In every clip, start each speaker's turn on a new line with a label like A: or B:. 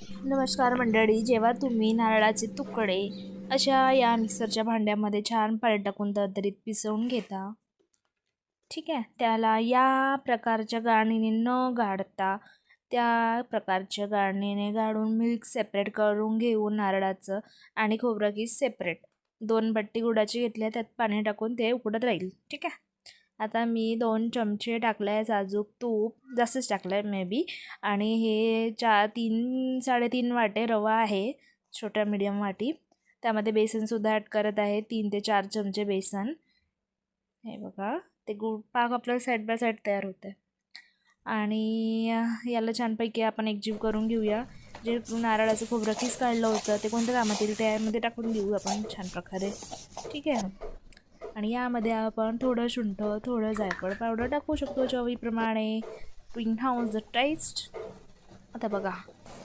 A: नमस्कार मंडळी, जेव्हा तुम्ही नारळाचे तुकडे अशा या मिक्सरच्या भांड्यामध्ये छान पाणी टाकून तरतरीत पिसवून घेता, ठीक आहे. त्याला या प्रकारच्या गाळणीने न गाळता त्या प्रकारच्या गाळणीने गाळून मिल्क सेपरेट करून घेऊन नारळाचं आणि खोबरं किस सेपरेट 2 बट्टी गुळाची घेतल्या, त्यात पाणी टाकून ते उकडत राहील, ठीक आहे. आता मी 2 चमचे टाकले आहे साजूक तूप, जास्तच टाकलं आहे मे बी. आणि हे 3-3.5 वाटे रवा आहे, छोट्या मीडियम वाटी. त्यामध्ये बेसनसुद्धा ॲड करत आहे, 3 ते 4 चमचे बेसन. हे बघा, ते गुळ पाक आपल्याला साईड बाय साईड तयार होतं आहे. आणि याला छानपैकी आपण एकजीव करून घेऊया. जे नारळाचं खोबरं किस काढलं होतं ते कोणत्या कामात येईल त्यामध्ये टाकून घेऊ आपण छान प्रकारे, ठीक आहे. आणि यामध्ये आपण थोडं सुंठ, थोडं जायफळ पावडर टाकू शकतो चवीप्रमाणे, टू इन्हान्स द टेस्ट. आता बघा,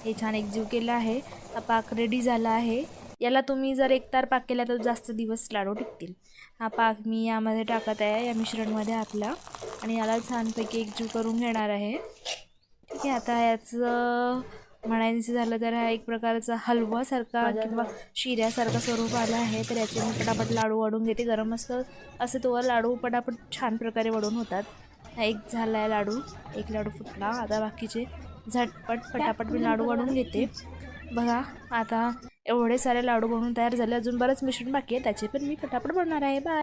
A: हे छान एकजीव केलं आहे. हा पाक रेडी झाला आहे. याला तुम्ही जर एकतार पाक केला तर जास्त दिवस लाडू टिकतील. हा पाक मी यामध्ये टाकत आहे या मिश्रणमध्ये आपल्या, आणि याला छानपैकी एकजीव करून घेणार आहे, ठीक आहे. आता याचं म्हणायचं झालं तर हा एक प्रकारचा हलवासारखा किंवा शिऱ्यासारखा स्वरूप आला आहे. तर याचे मी पटापट लाडू वळून घेते. गरम असे तोवर लाडू पटापट छान प्रकारे वळून होतात. हा एक झाला आहे लाडू, एक लाडू फुटला. आता बाकीचे झटपट पटापट मी लाडू वळून घेते. बघा, आता एवढे सारे लाडू बनवून तयार झाले. अजून बरंच मिश्रण बाकी आहे, त्याचे पण मी पटापट बनवणार आहे. बाय.